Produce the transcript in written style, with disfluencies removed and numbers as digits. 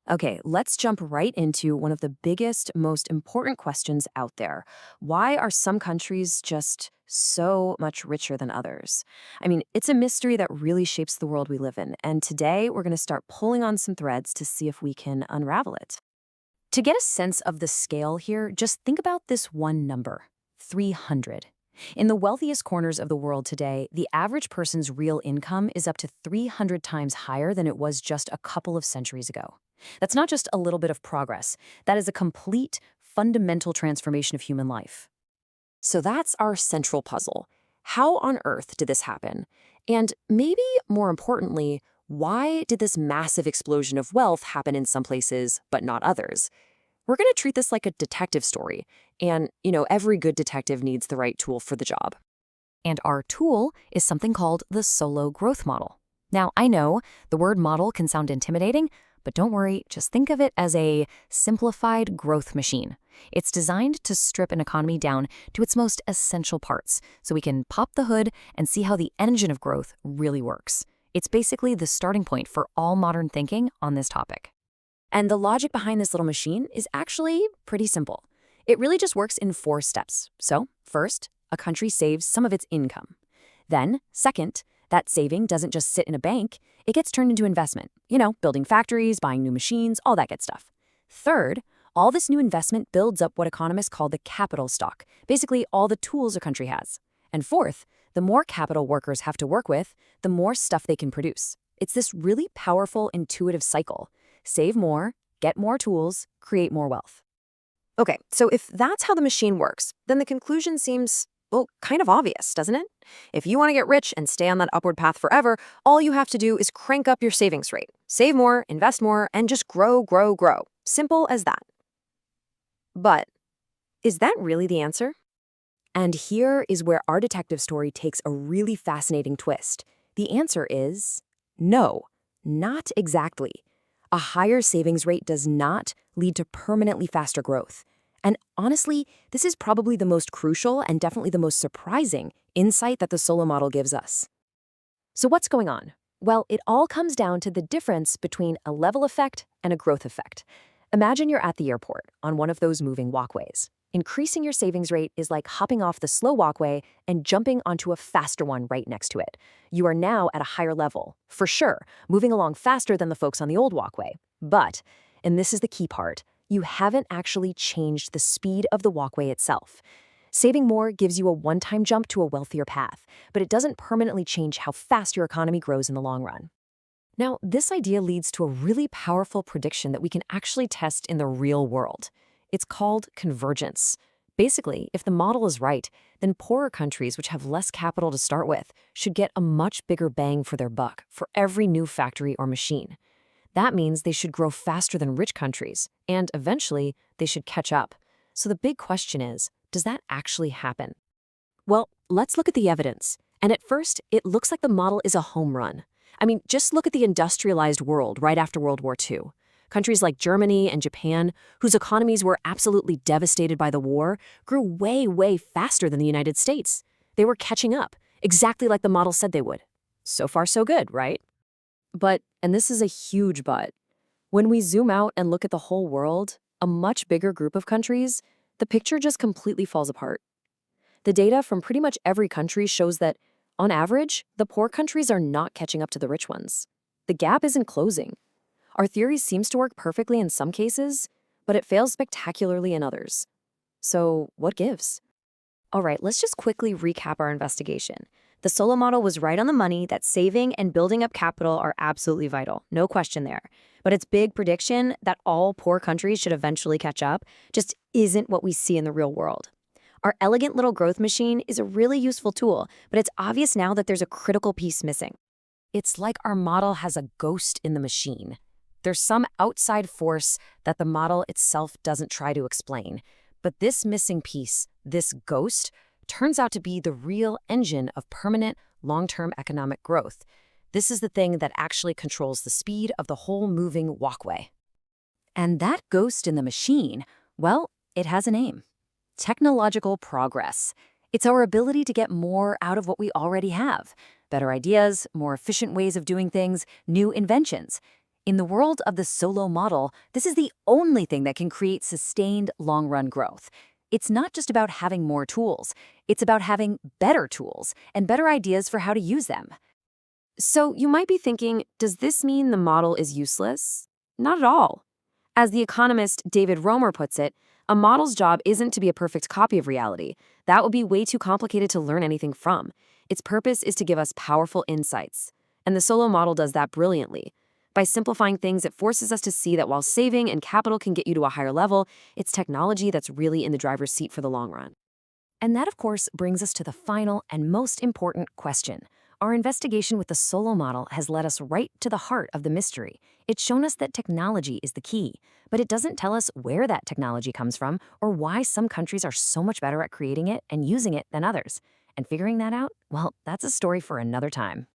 Okay, let's jump right into one of the biggest, most important questions out there. Why are some countries just so much richer than others? I mean, it's a mystery that really shapes the world we live in, and today we're going to start pulling on some threads to see if we can unravel it. To get a sense of the scale here, just think about this one number 300. In the wealthiest corners of the world today, the average person's real income is up to 300 times higher than it was just a couple of centuries ago. That's not just a little bit of progress, that is a complete, fundamental transformation of human life. So that's our central puzzle. How on earth did this happen? And maybe more importantly, why did this massive explosion of wealth happen in some places but not others? We're going to treat this like a detective story. And, every good detective needs the right tool for the job. And our tool is something called the Solow growth model. Now, I know the word model can sound intimidating, but don't worry, just think of it as a simplified growth machine. It's designed to strip an economy down to its most essential parts, so we can pop the hood and see how the engine of growth really works. It's basically the starting point for all modern thinking on this topic. And the logic behind this little machine is actually pretty simple. It really just works in 4 steps. So, first, a country saves some of its income. Then, second, that saving doesn't just sit in a bank, it gets turned into investment. Building factories, buying new machines, all that good stuff. Third, all this new investment builds up what economists call the capital stock, basically all the tools a country has. And fourth, the more capital workers have to work with, the more stuff they can produce. It's this really powerful, intuitive cycle. Save more, get more tools, create more wealth. Okay, so if that's how the machine works, then the conclusion seems, well, kind of obvious, doesn't it? If you want to get rich and stay on that upward path forever, all you have to do is crank up your savings rate. Save more, invest more, and just grow, grow, grow. Simple as that. But is that really the answer? And here is where our detective story takes a really fascinating twist. The answer is no, not exactly. A higher savings rate does not lead to permanently faster growth. And honestly, this is probably the most crucial and definitely the most surprising insight that the Solow model gives us. So what's going on? Well, it all comes down to the difference between a level effect and a growth effect. Imagine you're at the airport on one of those moving walkways. Increasing your savings rate is like hopping off the slow walkway and jumping onto a faster one right next to it. You are now at a higher level, for sure, moving along faster than the folks on the old walkway. But, and this is the key part, you haven't actually changed the speed of the walkway itself. Saving more gives you a one-time jump to a wealthier path, but it doesn't permanently change how fast your economy grows in the long run. Now, this idea leads to a really powerful prediction that we can actually test in the real world. It's called convergence. Basically, if the model is right, then poorer countries, which have less capital to start with, should get a much bigger bang for their buck for every new factory or machine. That means they should grow faster than rich countries, and eventually, they should catch up. So the big question is, does that actually happen? Well, let's look at the evidence. And at first, it looks like the model is a home run. I mean, just look at the industrialized world right after World War II. Countries like Germany and Japan, whose economies were absolutely devastated by the war, grew way, way faster than the United States. They were catching up, exactly like the model said they would. So far, so good, right? But, and this is a huge but, when we zoom out and look at the whole world, a much bigger group of countries, the picture just completely falls apart. The data from pretty much every country shows that, on average, the poor countries are not catching up to the rich ones. The gap isn't closing. Our theory seems to work perfectly in some cases, but it fails spectacularly in others. So what gives? All right, let's just quickly recap our investigation. The Solow model was right on the money that saving and building up capital are absolutely vital, no question there. But its big prediction that all poor countries should eventually catch up just isn't what we see in the real world. Our elegant little growth machine is a really useful tool, but it's obvious now that there's a critical piece missing. It's like our model has a ghost in the machine. There's some outside force that the model itself doesn't try to explain. But this missing piece, this ghost, turns out to be the real engine of permanent, long-term economic growth. This is the thing that actually controls the speed of the whole moving walkway. And that ghost in the machine, well, it has a name. Technological progress. It's our ability to get more out of what we already have. Better ideas, more efficient ways of doing things, new inventions. In the world of the Solow model, this is the only thing that can create sustained long-run growth. It's not just about having more tools, it's about having better tools and better ideas for how to use them. So you might be thinking, does this mean the model is useless? Not at all. As the economist David Romer puts it, a model's job isn't to be a perfect copy of reality. That would be way too complicated to learn anything from. Its purpose is to give us powerful insights. And the Solow model does that brilliantly. By simplifying things, it forces us to see that while saving and capital can get you to a higher level, it's technology that's really in the driver's seat for the long run. And that, of course, brings us to the final and most important question. Our investigation with the Solow model has led us right to the heart of the mystery. It's shown us that technology is the key, but it doesn't tell us where that technology comes from or why some countries are so much better at creating it and using it than others. And figuring that out, well, that's a story for another time.